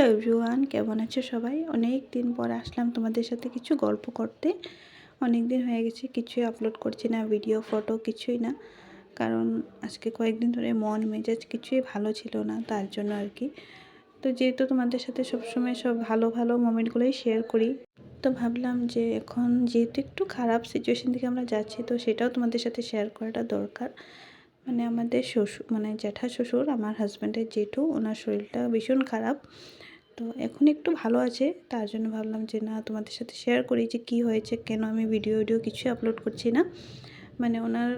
Hello everyone, কেমন আছো সবাই? অনেক দিন পর আসলাম তোমাদের সাথে কিছু গল্প করতে। অনেক দিন হয়ে গেছে, কিছুই আপলোড করছি না, ভিডিও ফটো কিছুই না। কারণ আজকে কয়েকদিন ধরে মন মেজাজ কিছুই ভালো ছিল না, তার জন্য আর কি। তো যেহেতু তোমাদের সাথে সবসময় সব ভালো ভালো মোমেন্টগুলোই শেয়ার করি, তো ভাবলাম যে এখন যেহেতু একটু খারাপ সিচুয়েশন থেকে আমরা যাচ্ছি, তো সেটাও তোমাদের সাথে শেয়ার করাটা দরকার। মানে আমাদের শ্বশুর, মানে জ্যাঠা শ্বশুর, আমার হাজব্যান্ডের জেঠু, ওনার শরীরটা ভীষণ খারাপ। তো এখন একটু ভালো আছে, তার জন্য ভাবলাম যে না, তোমাদের সাথে শেয়ার করি যে কী হয়েছে, কেন আমি ভিডিও কিছুই আপলোড করছি না। মানে ওনার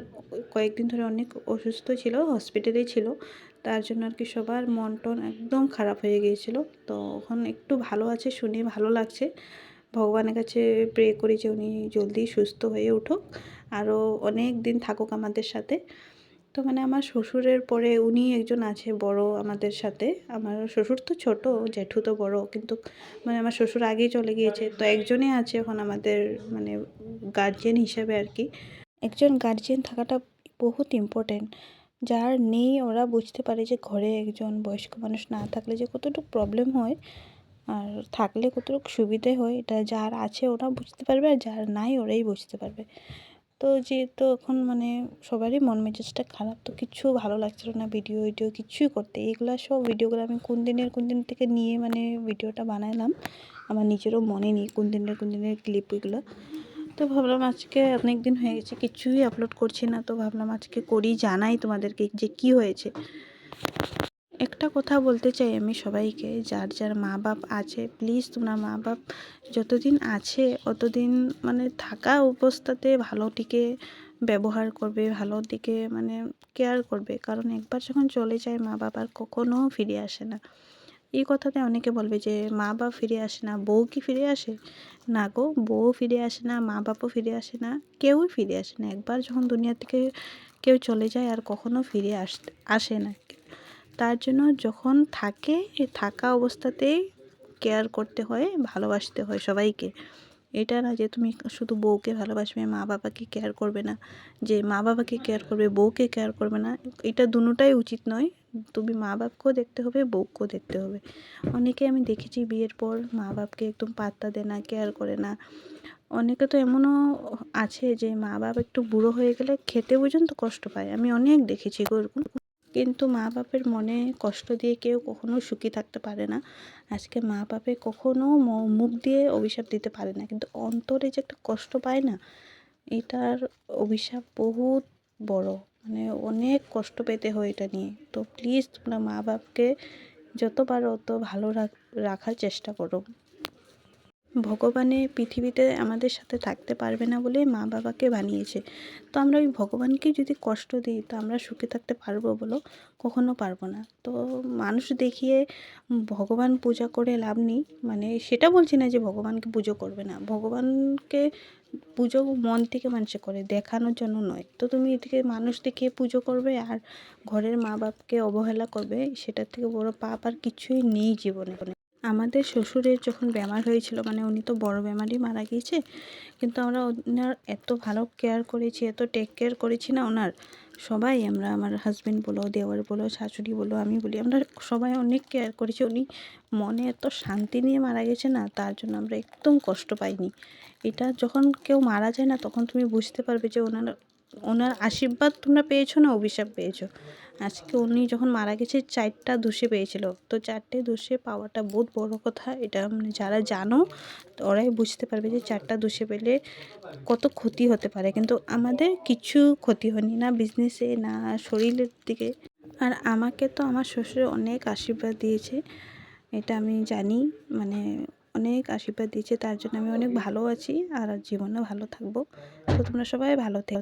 কয়েকদিন ধরে অনেক অসুস্থ ছিল, হসপিটালেই ছিল, তার জন্য আর কি সবার মন টন একদম খারাপ হয়ে গিয়েছিল। তো এখন একটু ভালো আছে শুনে ভালো লাগছে। ভগবানের কাছে প্রে করি যে উনি জলদি সুস্থ হয়ে উঠুক, আরও অনেক দিন থাকুক আমাদের সাথে। তো মানে আমার শ্বশুরের পরে উনি একজন আছে বড় আমাদের সাথে। আমার শ্বশুর তো ছোট, জেঠু তো বড়, কিন্তু মানে আমার শ্বশুর আগেই চলে গিয়েছে, তো একজনই আছে এখন আমাদের, মানে গার্জিয়ান হিসাবে আর কি। একজন গার্জিয়ান থাকাটা বহুত ইম্পর্টেন্ট। যার নেই ওরা বুঝতে পারে যে ঘরে একজন বয়স্ক মানুষ না থাকলে যে কতটুকু প্রবলেম হয়, আর থাকলে কতটুকু সুবিধে হয়, এটা যার আছে ওরা বুঝতে পারবে, আর যার নাই ওরাই বুঝতে পারবে। তো যেহেতু এখন মানে সবারই মন মেজাজটা খারাপ, তো কিছু ভালো লাগছিল না ভিডিও কিছুই করতে। এইগুলো সব ভিডিওগুলো আমি কোন দিন থেকে নিয়ে মানে ভিডিওটা বানালাম, আমার নিজেরও মনে নেই কোন দিনের ক্লিপ এগুলো। তো ভাবলাম আজকে অনেক দিন হয়ে গেছে কিছুই আপলোড করছি না, তো ভাবলাম আজকে করি, জানাই তোমাদেরকে যে কি হয়েছে। একটা কথা বলতে চাই আমি সবাইকে, যার যার মা বাপ আছে, প্লিজ তোমরা মা বাপ যতদিন আছে অতদিন মানে থাকা অবস্থাতে ভালো দিকে ব্যবহার করবে, ভালো দিকে মানে কেয়ার করবে। কারণ একবার যখন চলে যায় মা বাপ আর কখনো ফিরে আসে না। এই কথাতে অনেকে বলবে যে মা বাপ ফিরে আসে না, বউ কি ফিরে আসে? না গো, বউ ফিরে আসে না, মা বাপও ফিরে আসে না, কেউই ফিরে আসে না। একবার যখন দুনিয়া থেকে কেউ চলে যায় আর কখনো ফিরে আসে না। তার জন্য যখন থাকে, থাকা অবস্থাতেই কেয়ার করতে হয়, ভালোবাসতে হয় সবাইকে। এটা না যে তুমি শুধু বউকে ভালোবাসবে, মা বাবাকে কেয়ার করবে না, যে মা বাবাকে কেয়ার করবে বউকে কেয়ার করবে না, এটা দুটোটাই উচিত নয়। তুমি মা বাপকেও দেখতে হবে, বউকেও দেখতে হবে। অনেকে আমি দেখেছি বিয়ের পর মা বাপকে একদম পাত্তা দেয় না, কেয়ার করে না। অনেকে তো এমনও আছে যে মা বাবা একটু বুড়ো হয়ে গেলে খেতে পর্যন্ত কষ্ট পায়, আমি অনেক দেখেছি এরকম। কিন্তু মা বাপের মনে কষ্ট দিয়ে কেউ কখনো সুখী থাকতে পারে না। আজকে মা বাপে কখনো মুখ দিয়ে অভিশাপ দিতে পারে না, কিন্তু অন্তরে যে একটা কষ্ট পায় না, এটার অভিশাপ বহুত বড়। মানে অনেক কষ্ট পেতে হয় এটা নিয়ে। তো প্লিজ তোমরা মা বাপকে যত পারো অত ভালো রাখার চেষ্টা করো। ভগবানে পৃথিবীতে আমাদের সাথে থাকতে পারবে না বলে মা বাবাকে বানিয়েছে। তো আমরা ওই ভগবানকে যদি কষ্ট দিই, তো আমরা সুখে থাকতে পারবো বলো? কখনো পারবো না। তো মানুষ দেখিয়ে ভগবান পূজা করে লাভ নেই। মানে সেটা বলছি না যে ভগবানকে পুজো করবে না, ভগবানকে পুজো মন থেকে মানুষে করে, দেখানোর জন্য নয়। তো তুমি এদিকে মানুষ দেখিয়ে পুজো করবে আর ঘরের মা বাপকে অবহেলা করবে, সেটার থেকে বড় পাপ আর কিছুই নেই জীবনে। আমাদের শ্বশুরের যখন বেমার হয়েছিল, মানে উনি তো বড় বেমারই মারা গিয়েছে, কিন্তু আমরা ওনার এত ভালো কেয়ার করেছি, এত টেক কেয়ার করেছি না ওনার। সবাই আমরা, আমার হাজব্যান্ড বলো, দেওয়ার বলো, শাশুড়ি বলো, আমি বলি, আমরা সবাই অনেক কেয়ার করেছি। উনি মনে এত শান্তি নিয়ে মারা গেছে না, তার জন্য আমরা একদম কষ্ট পাইনি। এটা যখন কেউ মারা যায় না, তখন তুমি বুঝতে পারবে যে ওনার আশীর্বাদ তোমরা পেয়েছো না অভিশাপ পেয়েছো। আজকে উনি যখন মারা গেছে 4টা দোষে পেয়েছিল, তো 4টে দোষে পাওয়াটা বহুত বড় কথা। এটা মানে যারা জানো ওরাই বুঝতে পারবে যে 4টা দোষে পেলে কত ক্ষতি হতে পারে। কিন্তু আমাদের কিছু ক্ষতি হয়নি, না বিজনেসে না শরীরের দিকে। আর আমাকে তো আমার শ্বশুর অনেক আশীর্বাদ দিয়েছে, এটা আমি জানি। মানে অনেক আশীর্বাদ দিয়েছে, তার জন্য আমি অনেক ভালো আছি আর জীবনে ভালো থাকবো। তো তোমরা সবাই ভালো থেকো।